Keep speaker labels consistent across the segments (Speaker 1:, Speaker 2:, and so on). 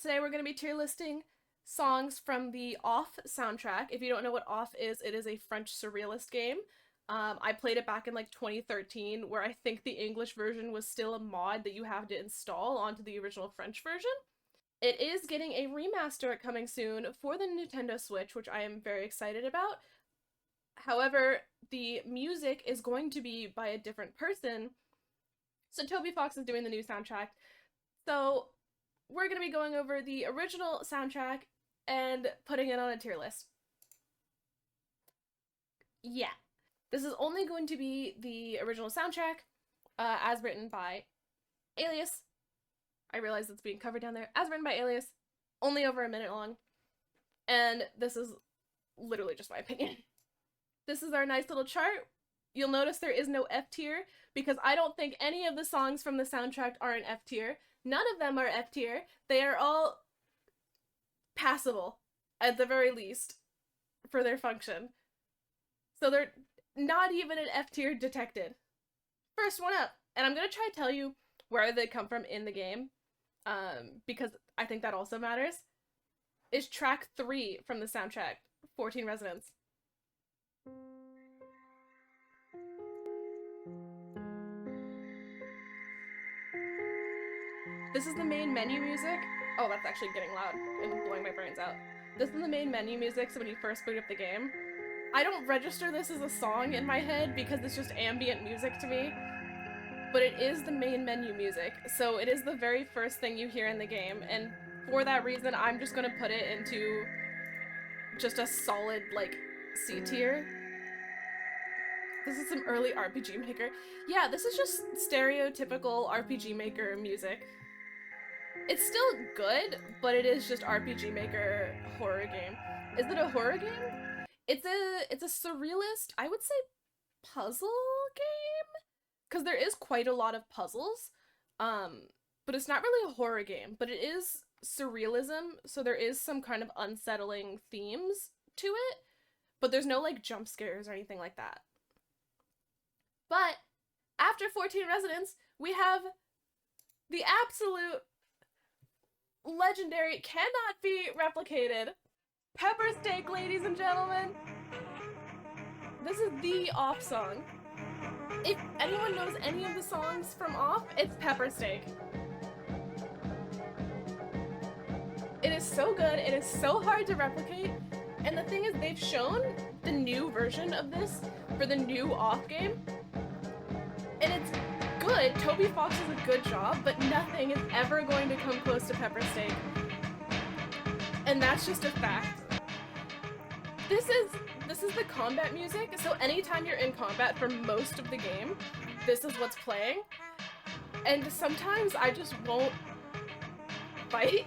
Speaker 1: Today we're going to be tier listing songs from the Off soundtrack. If you don't know what Off is, it is a French surrealist game. I played it back in like 2013, where I think the English version was still a mod that you have to install onto the original French version. It is getting a remaster coming soon for the Nintendo Switch, which I am very excited about. However, the music is going to be by a different person. So Toby Fox is doing the new soundtrack. So we're going to be going over the original soundtrack and putting it on a tier list. Yeah. This is only going to be the original soundtrack, as written by Alias. I realize it's being covered down there. As written by Alias, only over a minute long. And this is literally just my opinion. This is our nice little chart. You'll notice there is no F tier, because I don't think any of the songs from the soundtrack are an F tier. None of them are F tier. They are all passable, at the very least, for their function. So they're not even an F tier detected. First one up, and I'm gonna try to tell you where they come from in the game, because I think that also matters, is track 3 from the soundtrack, 14 Residents. This is the main menu music. Oh, that's actually getting loud and blowing my brains out. This is the main menu music, so when you first boot up the game. I don't register this as a song in my head because it's just ambient music to me, but it is the main menu music, so it is the very first thing you hear in the game, and for that reason, I'm just gonna put it into just a solid, like, C tier. This is some early RPG Maker. Yeah, this is just stereotypical RPG Maker music. It's still good, but it is just RPG Maker horror game. Is it a horror game? It's a surrealist, I would say, puzzle game? Because there is quite a lot of puzzles, but it's not really a horror game, but it is surrealism, so there is some kind of unsettling themes to it, but there's no, like, jump scares or anything like that. But after 14 Residents, we have the absolute legendary, cannot be replicated, Pepper Steak, ladies and gentlemen. This is the Off song. If anyone knows any of the songs from Off, it's Pepper Steak. It is so good, it is so hard to replicate, and the thing is, they've shown the new version of this for the new Off game, and it's good. Toby Fox does a good job, but nothing is ever going to come close to Pepper Steak. And that's just a fact. This is the combat music, so anytime you're in combat for most of the game, this is what's playing. And sometimes I just won't fight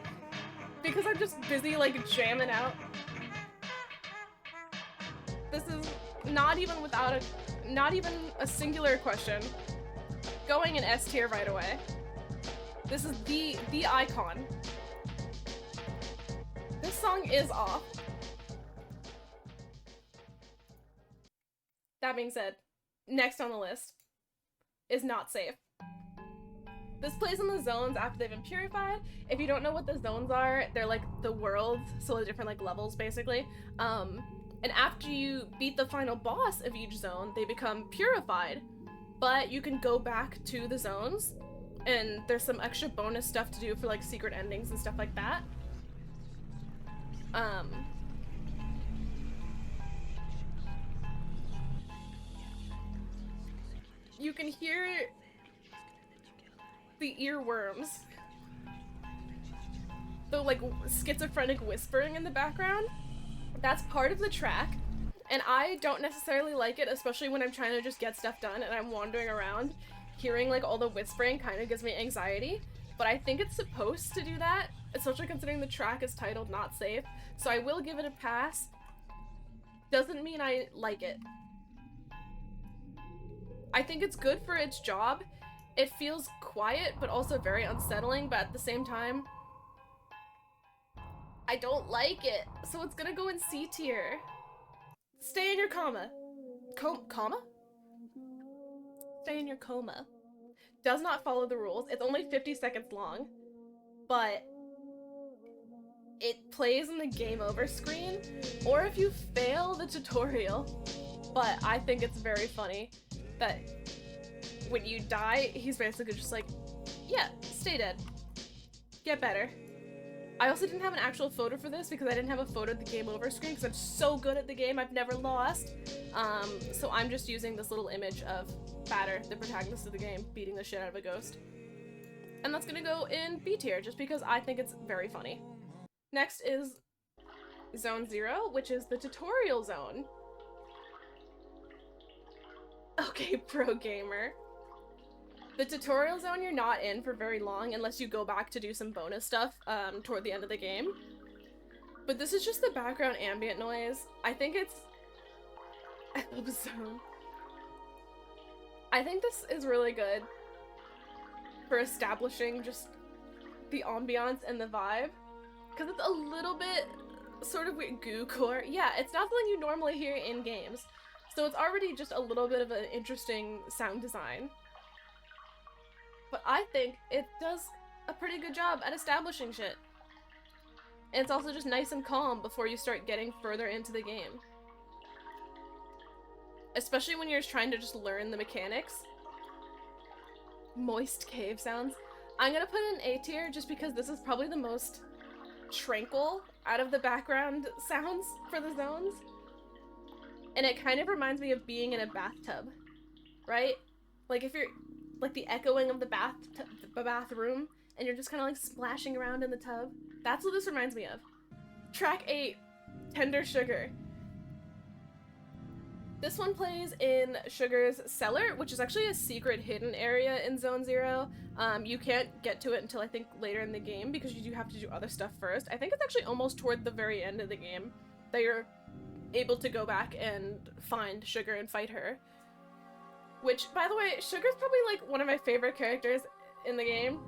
Speaker 1: because I'm just busy, like, jamming out. This is not even a singular question going in S tier right away. This is the icon. This song is Off. That being said, next on the list is Not Safe. This plays in the zones after they've been purified. If you don't know what the zones are, they're like the worlds, so the different, like, levels basically. And after you beat the final boss of each zone, they become purified. But you can go back to the zones, and there's some extra bonus stuff to do for, like, secret endings and stuff like that. You can hear the earworms. The, like, schizophrenic whispering in the background. That's part of the track, and I don't necessarily like it, especially when I'm trying to just get stuff done and I'm wandering around. Hearing, like, all the whispering kind of gives me anxiety, but I think it's supposed to do that, especially considering the track is titled Not Safe, so I will give it a pass. Doesn't mean I like it. I think it's good for its job. It feels quiet, but also very unsettling, but at the same time, I don't like it, so it's gonna go in C tier. Stay in your coma. Comma? Stay in your coma. Does not follow the rules. It's only 50 seconds long, but it plays in the game over screen, or if you fail the tutorial. But I think it's very funny that when you die, he's basically just like, yeah, stay dead. Get better. I also didn't have an actual photo for this because I didn't have a photo of the game over screen because I'm so good at the game, I've never lost. So I'm just using this little image of Batter, the protagonist of the game, beating the shit out of a ghost. And that's gonna go in B tier just because I think it's very funny. Next is Zone 0, which is the tutorial zone. Okay, pro gamer. The tutorial zone you're not in for very long unless you go back to do some bonus stuff toward the end of the game. But this is just the background ambient noise. I think it's... I love Zone. I think this is really good for establishing just the ambiance and the vibe. Because it's a little bit sort of weird goo-core. Yeah, it's not something you normally hear in games. So it's already just a little bit of an interesting sound design. But I think it does a pretty good job at establishing shit. And it's also just nice and calm before you start getting further into the game. Especially when you're trying to just learn the mechanics. Moist cave sounds. I'm gonna put in A tier just because this is probably the most tranquil out of the background sounds for the zones. And it kind of reminds me of being in a bathtub, right? Like if you're, like the echoing of the bathroom, and you're just kind of like splashing around in the tub. That's what this reminds me of. Track 8, Tender Sugar. This one plays in Sugar's cellar, which is actually a secret hidden area in Zone 0. You can't get to it until I think later in the game because you do have to do other stuff first. I think it's actually almost toward the very end of the game that you're able to go back and find Sugar and fight her. Which, by the way, Sugar's probably like one of my favorite characters in the game.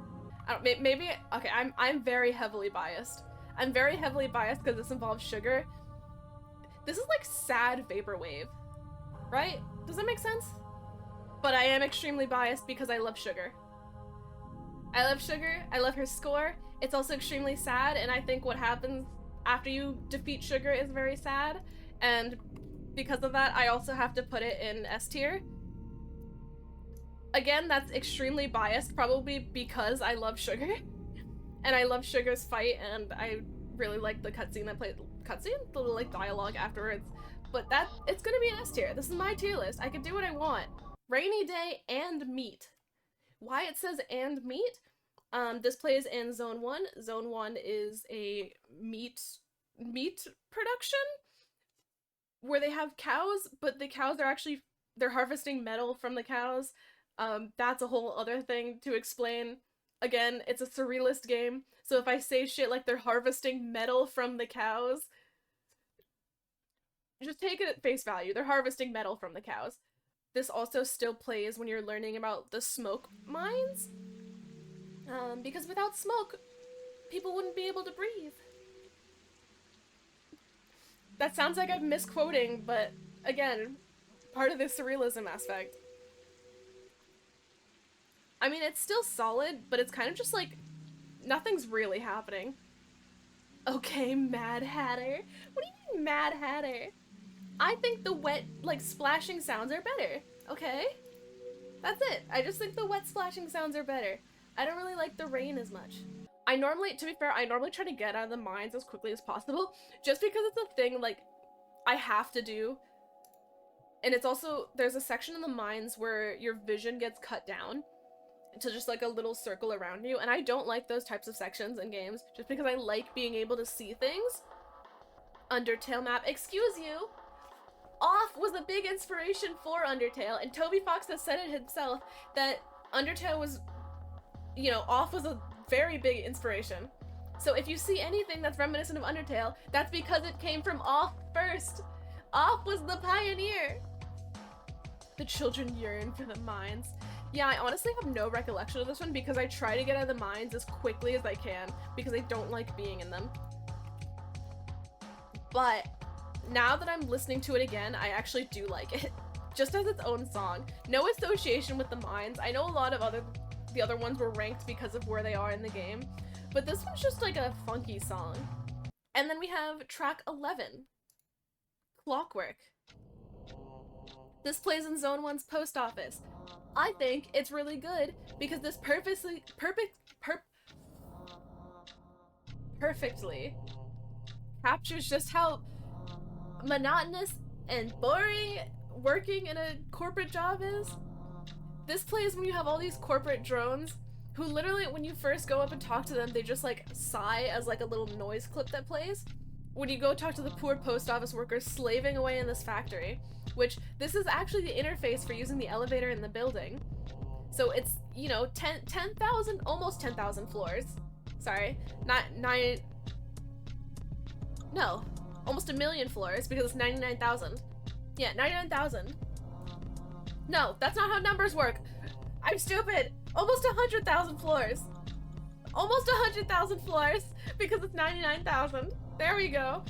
Speaker 1: I don't, maybe, okay, I'm very heavily biased. I'm very heavily biased because this involves Sugar. This is like sad vaporwave, right? Does that make sense? But I am extremely biased because I love Sugar. I love Sugar, I love her score. It's also extremely sad, and I think what happens after you defeat Sugar is very sad. And because of that, I also have to put it in S tier. Again, that's extremely biased, probably because I love Sugar. And I love Sugar's fight, and I really like the cutscene that played. Cutscene? The little like dialogue afterwards. But it's gonna be an S tier. This is my tier list. I can do what I want. Rainy Day and Meat. Why it says and meat? This plays in Zone 1. Zone 1 is a meat production where they have cows, but the cows are actually, they're harvesting metal from the cows. That's a whole other thing to explain. Again, it's a surrealist game, so if I say shit like they're harvesting metal from the cows, just take it at face value. They're harvesting metal from the cows. This also still plays when you're learning about the smoke mines. Because without smoke, people wouldn't be able to breathe. That sounds like I'm misquoting, but again, part of the surrealism aspect. I mean, it's still solid, but it's kind of just like, nothing's really happening. Okay, Mad Hatter. What do you mean, Mad Hatter? I think the wet, like, splashing sounds are better, okay? That's it. I just think the wet splashing sounds are better. I don't really like the rain as much. I normally, to be fair, I normally try to get out of the mines as quickly as possible, just because it's a thing, like, I have to do. And it's also, there's a section in the mines where your vision gets cut down to just like a little circle around you, and I don't like those types of sections in games, just because I like being able to see things. Undertale map, excuse you! Off was a big inspiration for Undertale, and Toby Fox has said it himself that Undertale was, you know, Off was a very big inspiration. So if you see anything that's reminiscent of Undertale, that's because it came from Off first. Off was the pioneer. The children yearn for the mines. Yeah, I honestly have no recollection of this one because I try to get out of the mines as quickly as I can because I don't like being in them. But now that I'm listening to it again, I actually do like it. Just as its own song. No association with the mines. I know a lot of the other ones were ranked because of where they are in the game, but this one's just like a funky song. And then we have track 11, Clockwork. This plays in Zone 1's post office. I think it's really good because this perfectly captures just how monotonous and boring working in a corporate job is. This plays when you have all these corporate drones who literally, when you first go up and talk to them, they just like sigh as like a little noise clip that plays. When you go talk to the poor post office workers slaving away in this factory, which this is actually the interface for using the elevator in the building. So it's, you know, 10,000, almost 10,000 floors. Sorry, not nine, no, almost 1,000,000 floors because it's 99,000. Yeah, 99,000. No, that's not how numbers work. I'm stupid. Almost 100,000 floors. Almost 100,000 floors because it's 99,000. There we go.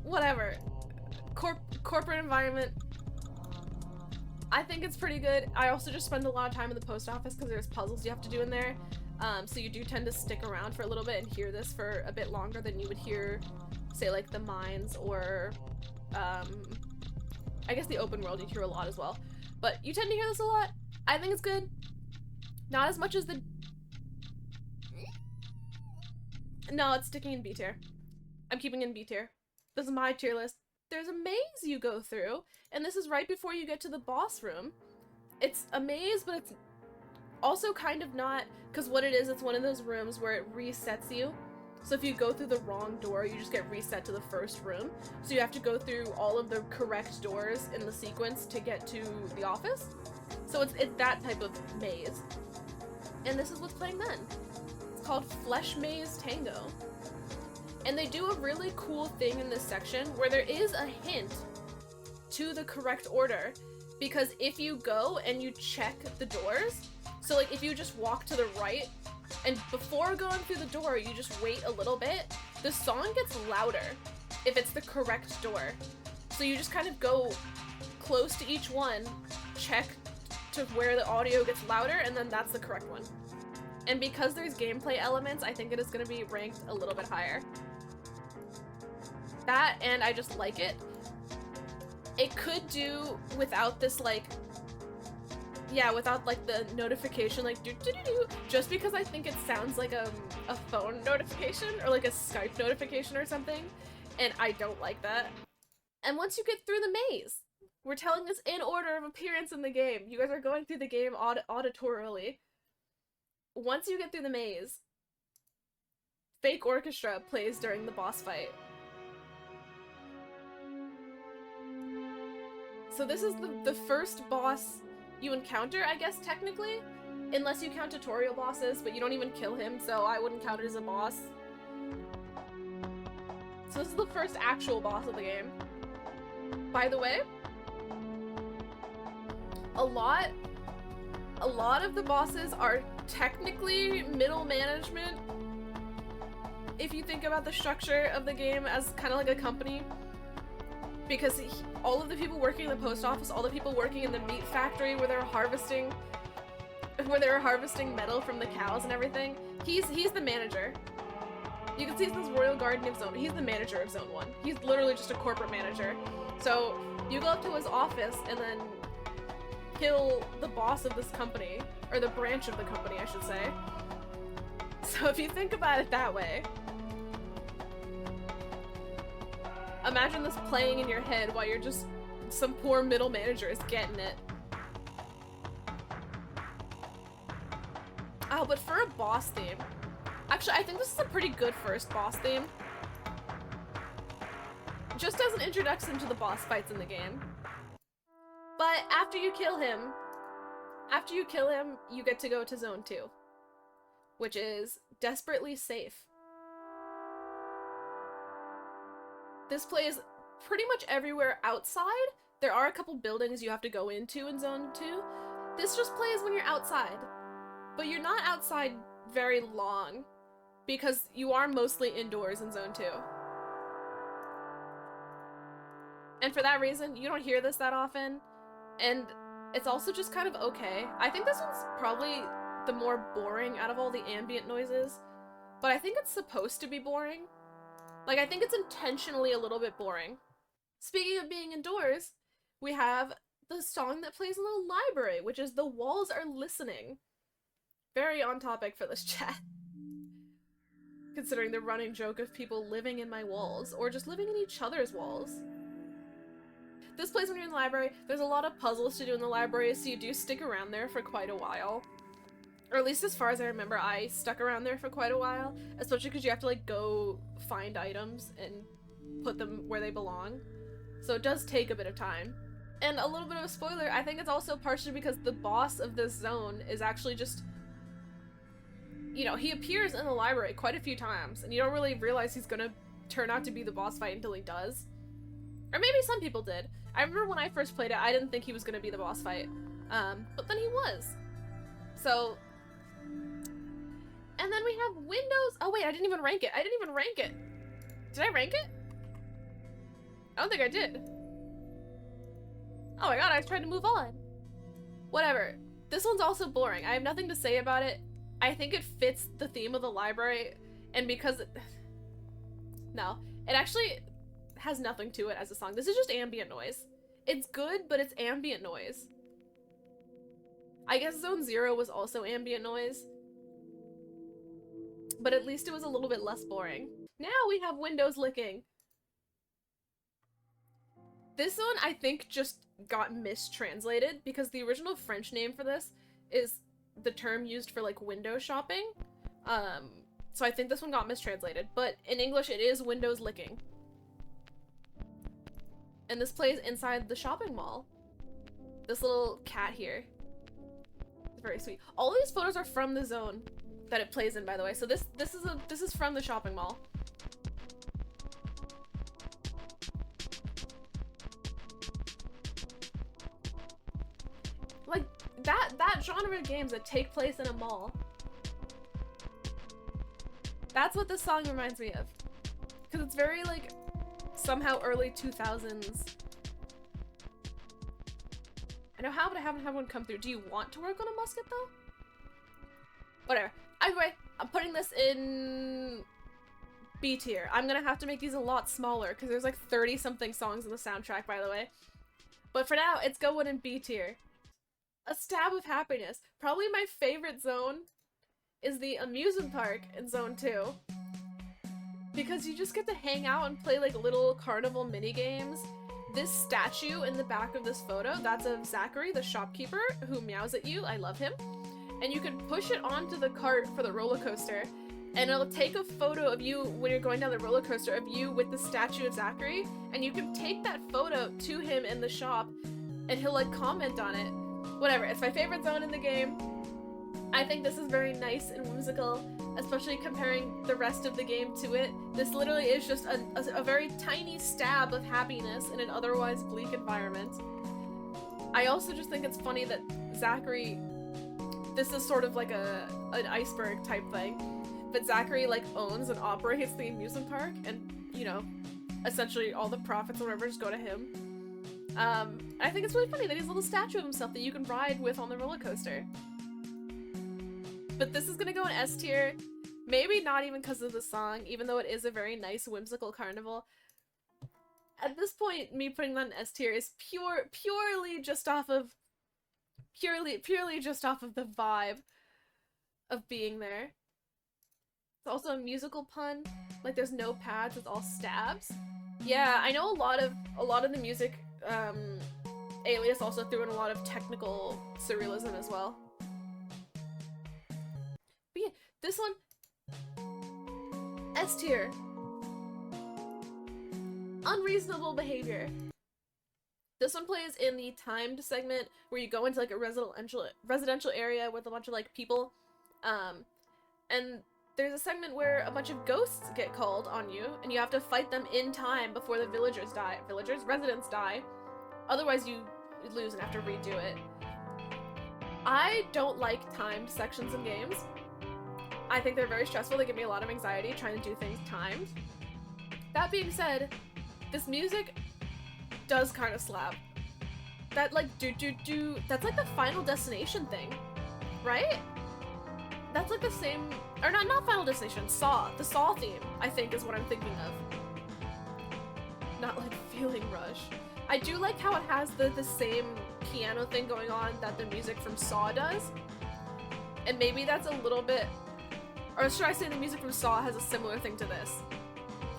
Speaker 1: Whatever. Corporate environment. I think it's pretty good. I also just spend a lot of time in the post office because there's puzzles you have to do in there. So you do tend to stick around for a little bit and hear this for a bit longer than you would hear, say, like the mines or, I guess the open world you'd hear a lot as well. But you tend to hear this a lot. I think it's good. Not as much as the... No, it's sticking in B tier. I'm keeping it in B tier. This is my tier list. There's a maze you go through, and this is right before you get to the boss room. It's a maze, but it's also kind of not, because what it is, it's one of those rooms where it resets you. So if you go through the wrong door, you just get reset to the first room. So you have to go through all of the correct doors in the sequence to get to the office. So it's that type of maze. And this is what's playing then. It's called Flesh Maze Tango. And they do a really cool thing in this section where there is a hint to the correct order, because if you go and you check the doors, so like if you just walk to the right and before going through the door you just wait a little bit, the song gets louder if it's the correct door. So you just kind of go close to each one, check to where the audio gets louder, and then that's the correct one. And because there's gameplay elements, I think it is going to be ranked a little bit higher. That, and I just like it. It could do without this, like, yeah, without, like, the notification, like, do-do-do-do, just because I think it sounds like a phone notification, or like a Skype notification or something, and I don't like that. And once you get through the maze, we're telling this in order of appearance in the game. You guys are going through the game auditorily. Once you get through the maze, fake orchestra plays during the boss fight. So this is the first boss you encounter, I guess, technically, unless you count tutorial bosses, but you don't even kill him, so I wouldn't count it as a boss. So this is the first actual boss of the game. By the way, a lot of the bosses are technically middle management, if you think about the structure of the game as kind of like a company. Because all of the people working in the post office, all the people working in the meat factory where they were harvesting metal from the cows and everything, he's the manager. You can see this Royal Guardian of Zone. He's the manager of Zone 1. He's literally just a corporate manager. So you go up to his office and then kill the boss of this company, or the branch of the company, I should say. So if you think about it that way, imagine this playing in your head while you're just some poor middle manager is getting it. Oh, but for a boss theme, actually I think this is a pretty good first boss theme. Just as an introduction to the boss fights in the game. But after you kill him, you get to go to Zone 2, which is Desperately Safe. This plays pretty much everywhere outside. There are a couple buildings you have to go into in Zone 2. This just plays when you're outside. But you're not outside very long, because you are mostly indoors in Zone 2. And for that reason, you don't hear this that often, and it's also just kind of okay. I think this one's probably the more boring out of all the ambient noises, but I think it's supposed to be boring. Like, I think it's intentionally a little bit boring. Speaking of being indoors, we have the song that plays in the library, which is The Walls Are Listening. Very on topic for this chat. Considering the running joke of people living in my walls, or just living in each other's walls. This plays when you're in the library. There's a lot of puzzles to do in the library, so you do stick around there for quite a while. Or at least as far as I remember, I stuck around there for quite a while, especially because you have to like go find items and put them where they belong. So it does take a bit of time. And a little bit of a spoiler, I think it's also partially because the boss of this zone is actually just, you know, he appears in the library quite a few times, and you don't really realize he's gonna turn out to be the boss fight until he does. Or maybe some people did. I remember when I first played it, I didn't think he was gonna be the boss fight. But then he was. So... And then we have Windows... Oh wait, I didn't even rank it. Did I rank it? I don't think I did. Oh my god, I tried to move on. Whatever. This one's also boring. I have nothing to say about it. I think it fits the theme of the library, and because no, it actually has nothing to it as a song. This is just ambient noise. It's good, but it's ambient noise. I guess Zone 0 was also ambient noise, but at least it was a little bit less boring. Now we have Windows licking. This one, I think, just got mistranslated because the original French name for this is the term used for like window shopping. So I think this one got mistranslated, but in English it is Windows licking. And this plays inside the shopping mall. This little cat here. It's very sweet. All of these photos are from the zone that it plays in, by the way. So this is from the shopping mall. Like that genre of games that take place in a mall. That's what this song reminds me of. Because it's very like somehow early 2000s. I know how, but I haven't had one come through. Do you want to work on a musket though? Whatever. Either way, I'm putting this in B tier. I'm gonna have to make these a lot smaller because there's like 30 something songs in the soundtrack, by the way. But for now, it's going in B tier. A Stab of Happiness. Probably my favorite zone is the amusement park in Zone 2. Because you just get to hang out and play like little carnival mini games. This statue in the back of this photo, that's of Zachary, the shopkeeper, who meows at you. I love him. And you can push it onto the cart for the roller coaster, and it'll take a photo of you when you're going down the roller coaster of you with the statue of Zachary, and you can take that photo to him in the shop, and he'll like comment on it. Whatever, it's my favorite zone in the game. I think this is very nice and whimsical, especially comparing the rest of the game to it. This literally is just a very tiny stab of happiness in an otherwise bleak environment. I also just think it's funny that Zachary, this is sort of like an iceberg type thing, but Zachary like owns and operates the amusement park, and you know, essentially all the profits or whatever just go to him. I think it's really funny that he has a little statue of himself that you can ride with on the roller coaster. But this is gonna go in S tier. Maybe not even because of the song, even though it is a very nice whimsical carnival. At this point, me putting that in S tier is purely just off of the vibe of being there. It's also a musical pun. Like there's no pads, it's all stabs. Yeah, I know a lot of the music, Alias also threw in a lot of technical surrealism as well. But yeah, this one, S tier. Unreasonable behavior. This one plays in the timed segment where you go into like a residential area with a bunch of like people, and there's a segment where a bunch of ghosts get called on you, and you have to fight them in time before the residents die. Otherwise you lose and have to redo it. I don't like timed sections in games. I think they're very stressful. They give me a lot of anxiety trying to do things timed. That being said, this music does kind of slap. That like do, that's like the Final Destination thing, right? That's like the same, or not Final Destination, Saw. The Saw theme, I think, is what I'm thinking of. Not like Feeling Rush. I do like how it has the same piano thing going on that the music from Saw does. And maybe that's a little bit, or should I say the music from Saw has a similar thing to this.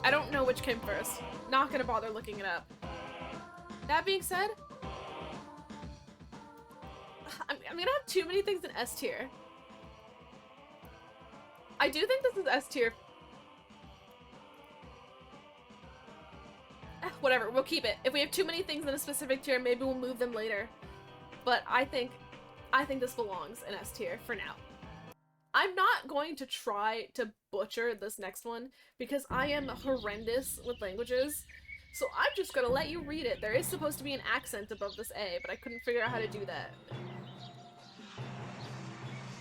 Speaker 1: I don't know which came first. Not gonna bother looking it up. That being said, I'm gonna have too many things in S tier. I do think this is S tier. Whatever, we'll keep it. If we have too many things in a specific tier, maybe we'll move them later. But I think this belongs in S tier for now. I'm not going to try to butcher this next one because I am horrendous with languages. So I'm just gonna let you read it. There is supposed to be an accent above this A, but I couldn't figure out how to do that.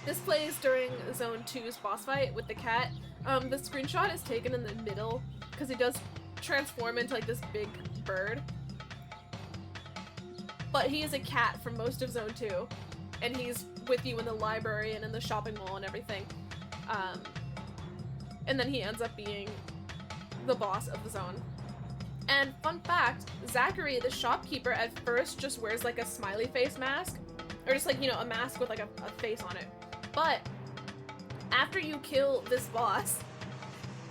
Speaker 1: This plays during Zone 2's boss fight with the cat. The screenshot is taken in the middle because he does transform into like this big bird. But he is a cat for most of Zone 2. And he's with you in the library and in the shopping mall and everything. And then he ends up being the boss of the zone. And fun fact, Zachary, the shopkeeper, at first just wears like a smiley face mask. Or just like, you know, a mask with like a face on it. But after you kill this boss,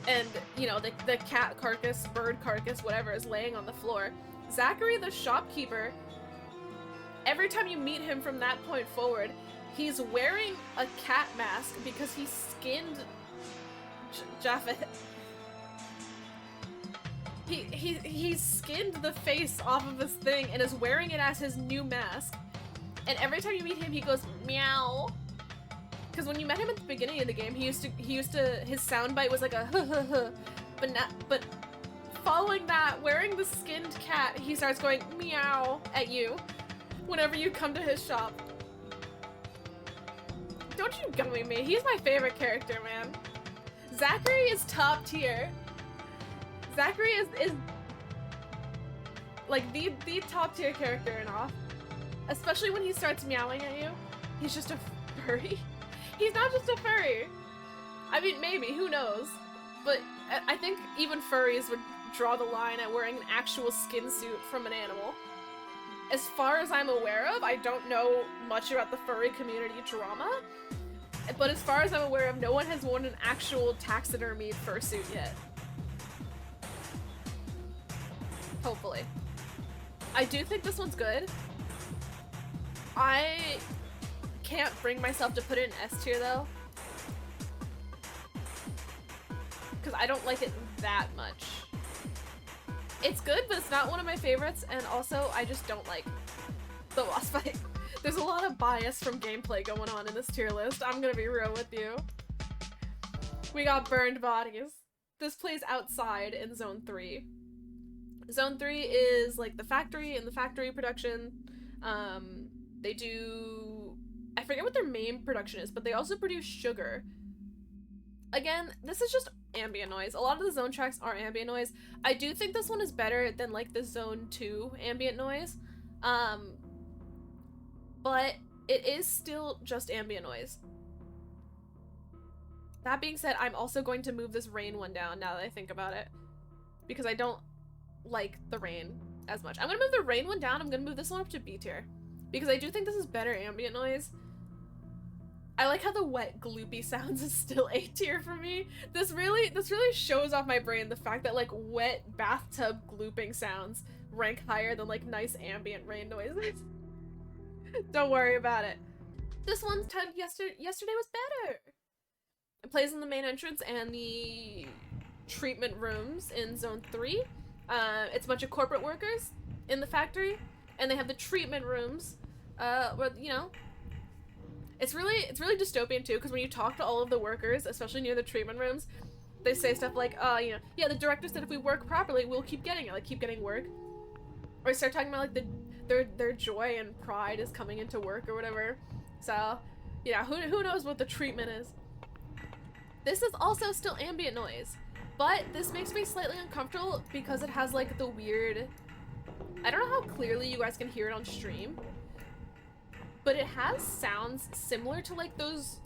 Speaker 1: and, you know, the cat carcass, bird carcass, whatever, is laying on the floor, Zachary, the shopkeeper, every time you meet him from that point forward, he's wearing a cat mask because he skinned Japhet. He skinned the face off of this thing and is wearing it as his new mask. And every time you meet him, he goes meow. Because when you met him at the beginning of the game, his soundbite was like a but following that, wearing the skinned cat, he starts going meow at you whenever you come to his shop. Don't you gummy me, he's my favorite character, man. Zachary is top tier. Zachary is like the top tier character in Off. Especially when he starts meowing at you. He's just a furry. He's not just a furry. I mean, maybe, who knows? But I think even furries would draw the line at wearing an actual skin suit from an animal. As far as I'm aware of, I don't know much about the furry community drama, but as far as I'm aware of, no one has worn an actual taxidermied fursuit yet. Hopefully. I do think this one's good. I can't bring myself to put it in S tier though, because I don't like it that much. It's good, but it's not one of my favorites, and also I just don't like the boss fight. There's a lot of bias from gameplay going on in this tier list, I'm gonna be real with you. We got Burned Bodies. This plays outside in Zone 3. Zone 3 is like the factory and the factory production. They do... I forget what their main production is, but they also produce sugar. Again, this is just ambient noise. A lot of the Zone tracks are ambient noise. I do think this one is better than like the Zone 2 ambient noise. But it is still just ambient noise. That being said, I'm also going to move this rain one down now that I think about it, because I don't like the rain as much. I'm gonna move the rain one down. I'm gonna move this one up to B tier, because I do think this is better ambient noise. I like how the wet gloopy sounds is still A tier for me. This really shows off my brain the fact that like wet bathtub glooping sounds rank higher than like nice ambient rain noises. Don't worry about it. This one's titled Yesterday Was Better. It plays in the main entrance and the treatment rooms in Zone 3. It's a bunch of corporate workers in the factory, and they have the treatment rooms, where, you know, it's really dystopian too, because when you talk to all of the workers, especially near the treatment rooms, they say stuff like, you know, yeah, the director said if we work properly, we'll keep getting it, like, keep getting work. Or start talking about, like, their joy and pride is coming into work or whatever. So, yeah, who knows what the treatment is. This is also still ambient noise, but this makes me slightly uncomfortable because it has, like, the weird... I don't know how clearly you guys can hear it on stream, but it has sounds similar to, like, those,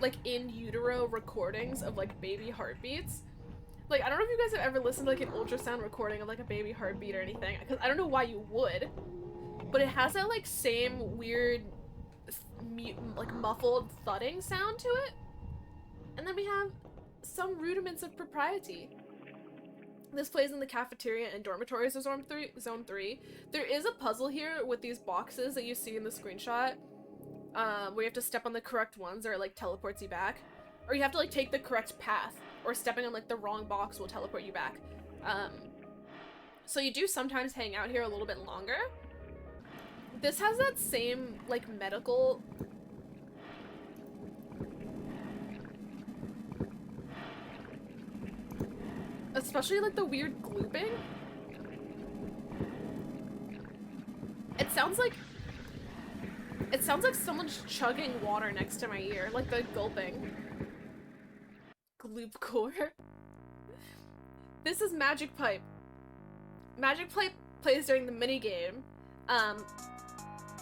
Speaker 1: like, in utero recordings of, like, baby heartbeats. Like, I don't know if you guys have ever listened to like an ultrasound recording of like a baby heartbeat or anything, because I don't know why you would, but it has that like same weird, like muffled thudding sound to it. And then we have some rudiments of propriety. This plays in the cafeteria and dormitories of Zone 3. There is a puzzle here with these boxes that you see in the screenshot, where you have to step on the correct ones or it like teleports you back. Or you have to like take the correct path, or stepping on like the wrong box will teleport you back. So you do sometimes hang out here a little bit longer. This has that same like medical especially like the weird glooping. It sounds like someone's chugging water next to my ear, like the gulping. Gloop core. This is Magic Pipe. Magic Pipe plays during the minigame.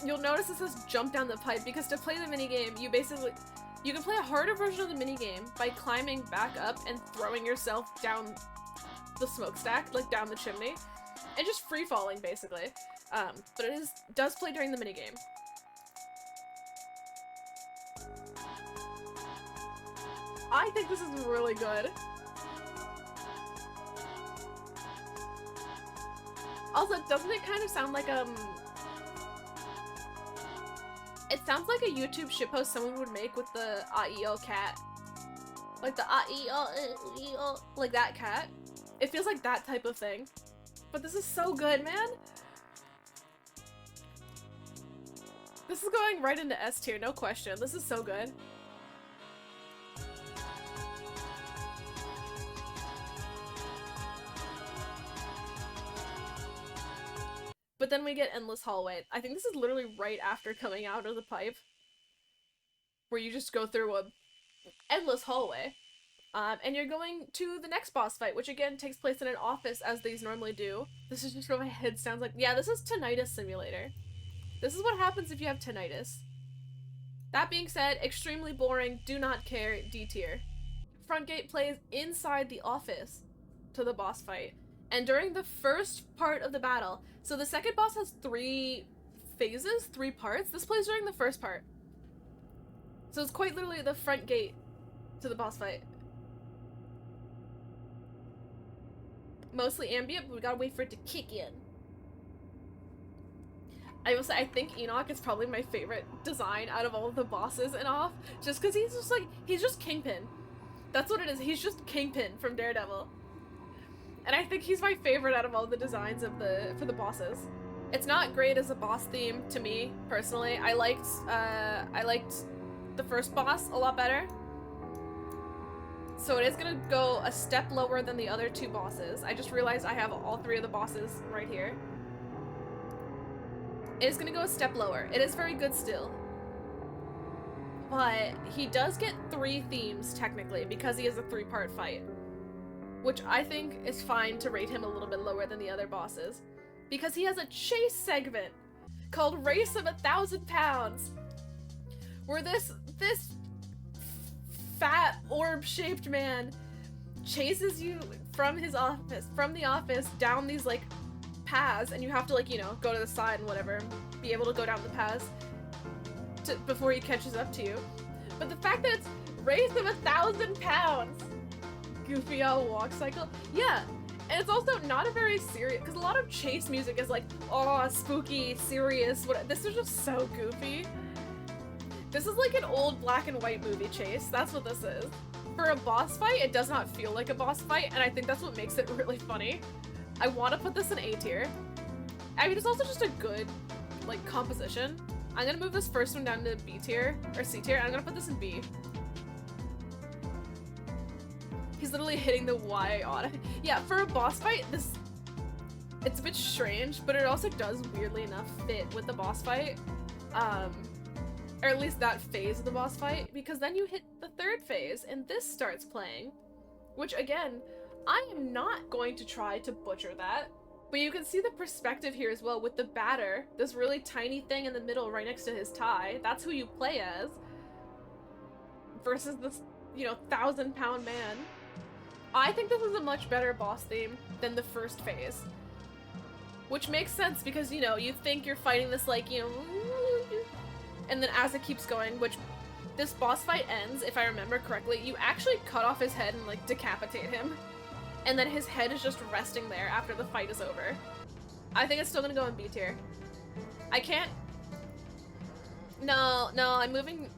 Speaker 1: You'll notice it says jump down the pipe because to play the minigame, you can play a harder version of the minigame by climbing back up and throwing yourself down the smokestack, like down the chimney, and just free falling basically. But it does play during the minigame. I think this is really good. Also, doesn't it kind of sound like it sounds like a YouTube shitpost someone would make with the A-E-O cat. Like the A-E-O, like that cat. It feels like that type of thing. But this is so good, man. This is going right into S tier, no question. This is so good. But then we get Endless Hallway. I think this is literally right after coming out of the pipe, where you just go through a endless hallway. And you're going to the next boss fight, which again takes place in an office as these normally do. This is just what my head sounds like. Yeah, this is Tinnitus Simulator. This is what happens if you have tinnitus. That being said, extremely boring, do not care, D tier. Front gate plays inside the office to the boss fight. And during the first part of the battle, so the second boss has 3 phases, 3 parts. This plays during the first part. So it's quite literally the front gate to the boss fight. Mostly ambient, but we gotta wait for it to kick in. I will say, I think Enoch is probably my favorite design out of all of the bosses in Off, just because he's just Kingpin. That's what it is, he's just Kingpin from Daredevil. And I think he's my favorite out of all the designs of for the bosses. It's not great as a boss theme to me, personally. I liked the first boss a lot better. So it is gonna go a step lower than the other 2 bosses. I just realized I have all 3 of the bosses right here. It is gonna go a step lower. It is very good still. But he does get 3 themes, technically, because he is a 3-part fight. Which I think is fine to rate him a little bit lower than the other bosses. Because he has a chase segment called Race of 1,000 Pounds. Where this fat orb-shaped man chases you from the office down these like paths, and you have to like, you know, go to the side and whatever, be able to go down the paths before he catches up to you. But the fact that it's Race of 1,000 Pounds, goofy old walk cycle, yeah. And it's also not a very serious, because a lot of chase music is like, oh, spooky, serious, this is just so goofy. This is like an old black and white movie chase. That's what this is. For a boss fight, it does not feel like a boss fight, and I think that's what makes it really funny. I want to put this in A tier. I mean, it's also just a good, like, composition. I'm gonna move this first one down to B tier, or C tier, and I'm gonna put this in B. He's literally hitting the Y on it. Yeah, for a boss fight, it's a bit strange, but it also does, weirdly enough, fit with the boss fight. Or at least that phase of the boss fight, because then you hit the 3rd phase, and this starts playing. Which, again, I am not going to try to butcher that, but you can see the perspective here as well with the batter, this really tiny thing in the middle right next to his tie. That's who you play as. Versus this, you know, 1,000-pound man. I think this is a much better boss theme than the first phase. Which makes sense because, you know, you think you're fighting this, like, you know, and then as it keeps going, which this boss fight ends, if I remember correctly, you actually cut off his head and, like, decapitate him. And then his head is just resting there after the fight is over. I think it's still gonna go in B tier. I can't... No, I'm moving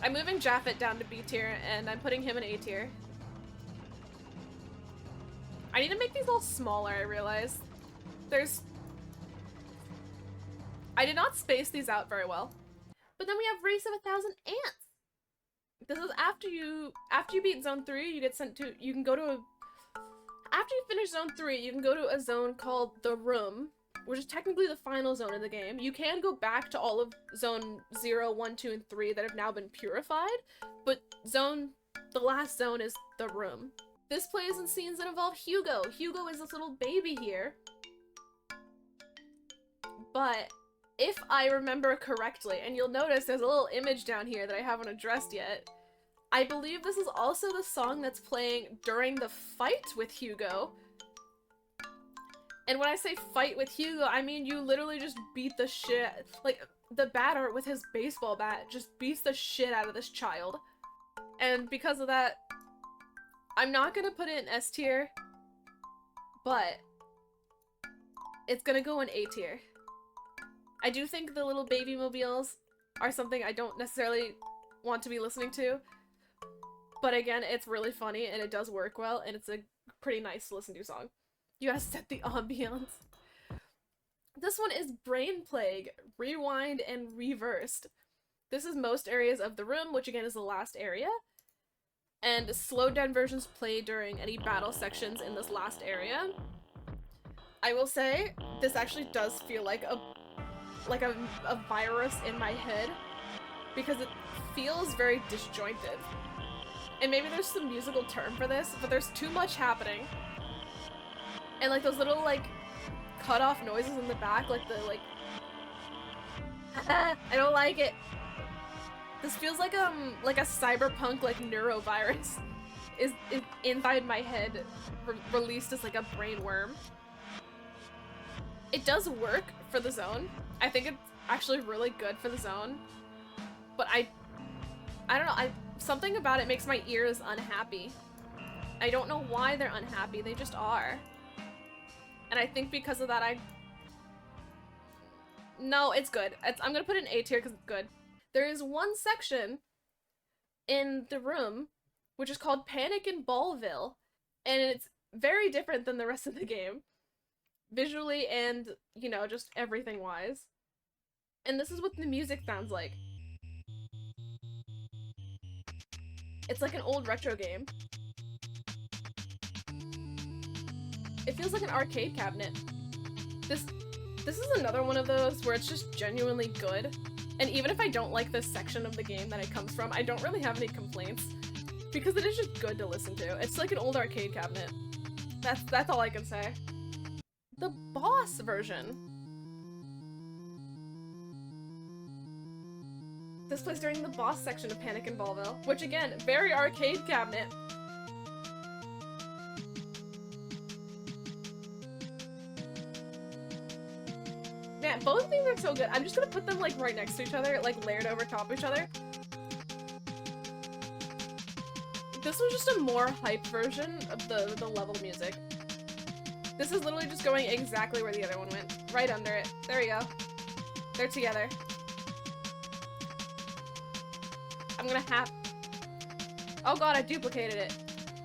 Speaker 1: Japhett down to B tier, and I'm putting him in A tier. I need to make these all smaller, I realize. I did not space these out very well. But then we have Race of 1,000 Ants! This is after you beat Zone 3, you get sent to, you can go to a... After you finish Zone 3, you can go to a zone called The Room, which is technically the final zone in the game. You can go back to all of Zone 0, 1, 2, and 3 that have now been purified, but the last zone is The Room. This plays in scenes that involve Hugo. Hugo is this little baby here. But if I remember correctly, and you'll notice there's a little image down here that I haven't addressed yet, I believe this is also the song that's playing during the fight with Hugo. And when I say fight with Hugo, I mean you literally just beat the shit, like, the batter with his baseball bat just beats the shit out of this child. And because of that, I'm not gonna put it in S tier, but it's gonna go in A tier. I do think the little baby mobiles are something I don't necessarily want to be listening to, but again, it's really funny and it does work well, and it's a pretty nice to listen to song. You gotta set the ambiance. This one is Brain Plague, Rewind and Reversed. This is most areas of The Room, which again is the last area. And slowed down versions play during any battle sections in this last area. I will say, this actually does feel like a virus in my head, because it feels very disjointed. And maybe there's some musical term for this, but there's too much happening. And like those little like cut off noises in the back, like the like I don't like it. This feels like a cyberpunk like neurovirus is inside my head, released as like a brain worm. It does work for the zone. I think it's actually really good for the zone, but I don't know, something about it makes my ears unhappy. I don't know why they're unhappy, they just are. And I think because of that no, it's good. I'm gonna put it in A tier because it's good. There is one section in The Room which is called Panic in Ballville, and it's very different than the rest of the game. Visually and, you know, just everything wise. And this is what the music sounds like. It's like an old retro game. It feels like an arcade cabinet. This is another one of those where it's just genuinely good. And even if I don't like this section of the game that it comes from, I don't really have any complaints, because it is just good to listen to. It's like an old arcade cabinet. That's all I can say. The boss version. This plays during the boss section of Panic in Ballville, which again, very arcade cabinet. Man, both of these are so good. I'm just gonna put them like right next to each other, like layered over top of each other. This was just a more hype version of the level music. This is literally just going exactly where the other one went. Right under it. There we go. They're together. I'm gonna half... Oh god, I duplicated it.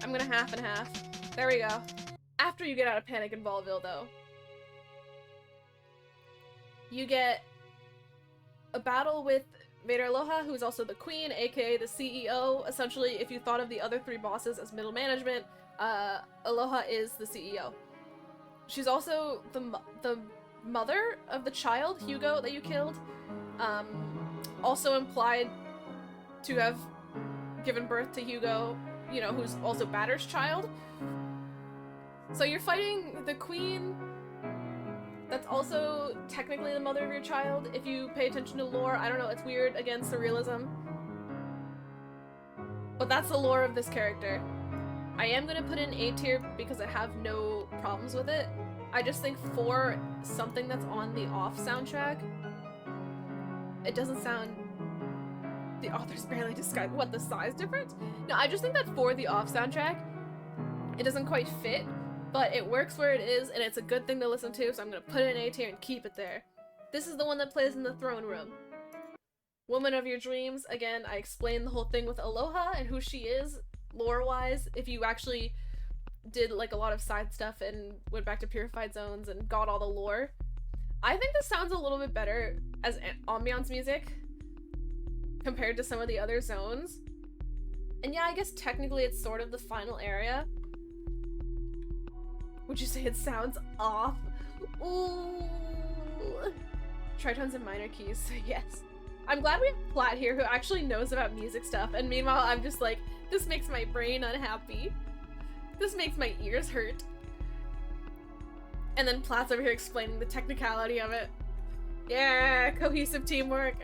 Speaker 1: I'm gonna half and half. There we go. After you get out of Panic in Ballville, though, you get a battle with Vader Aloha, who's also the queen, aka the CEO. Essentially, if you thought of the other three bosses as middle management, Aloha is the CEO. She's also the mother of the child, Hugo, that you killed. Also implied to have given birth to Hugo, you know, who's also Batter's child. So you're fighting the queen, that's also technically the mother of your child, if you pay attention to lore. I don't know, it's weird, again, surrealism. But that's the lore of this character. I am gonna put in A tier because I have no problems with it. I just think for something that's on the off soundtrack, it doesn't sound... The author's barely described what the size difference? No, I just think that for the off soundtrack, it doesn't quite fit, but it works where it is, and it's a good thing to listen to, so I'm gonna put it in A tier and keep it there. This is the one that plays in the throne room. Woman of your dreams. Again, I explained the whole thing with Aloha and who she is, lore-wise. If you actually did like a lot of side stuff and went back to Purified Zones and got all the lore, I think this sounds a little bit better as ambiance music compared to some of the other zones. And yeah, I guess technically it's sort of the final area. Would you say it sounds off? Ooh. Tritones and minor keys, yes. I'm glad we have Platt here who actually knows about music stuff, and meanwhile I'm just like, this makes my brain unhappy. This makes my ears hurt. And then Platt's over here explaining the technicality of it. Yeah, cohesive teamwork.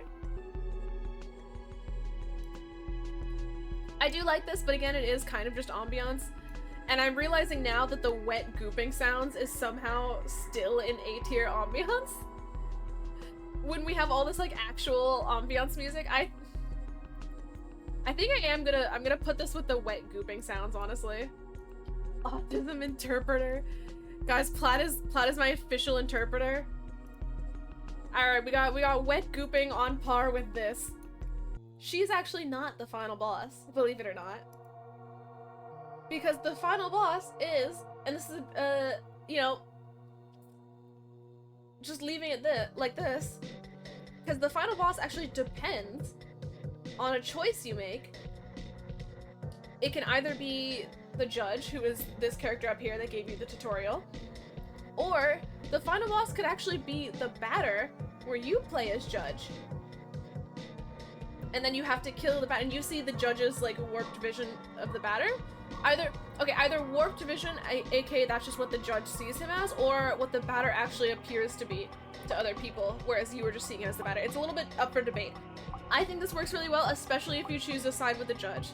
Speaker 1: I do like this, but again, it is kind of just ambiance. And I'm realizing now that the wet gooping sounds is somehow still in A tier ambiance. When we have all this like actual ambiance music, I think I'm gonna put this with the wet gooping sounds, honestly. Autism interpreter. Guys, Platt is my official interpreter. Alright, we got wet gooping on par with this. She's actually not the final boss, believe it or not. Because the final boss is, and this is, you know, just leaving it like this, because the final boss actually depends on a choice you make. It can either be the judge, who is this character up here that gave you the tutorial, or the final boss could actually be the batter, where you play as judge. And then you have to kill the batter, and you see the judge's like warped vision of the batter. Either warped vision, aka that's just what the judge sees him as, or what the batter actually appears to be to other people, whereas you were just seeing it as the batter. It's a little bit up for debate. I think this works really well, especially if you choose to side with the judge.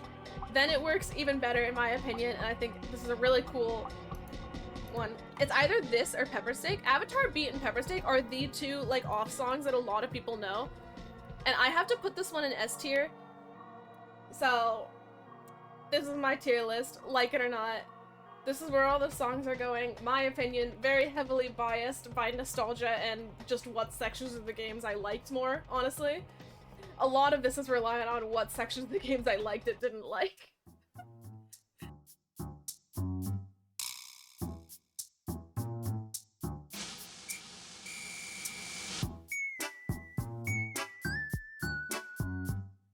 Speaker 1: Then it works even better in my opinion, and I think this is a really cool one. It's either this or Pepper Steak. Avatar Beat and Pepper Steak are the two like off songs that a lot of people know. And I have to put this one in S tier. So this is my tier list, like it or not. This is where all the songs are going. My opinion, very heavily biased by nostalgia and just what sections of the games I liked more, honestly. A lot of this is reliant on what sections of the games I liked and didn't like.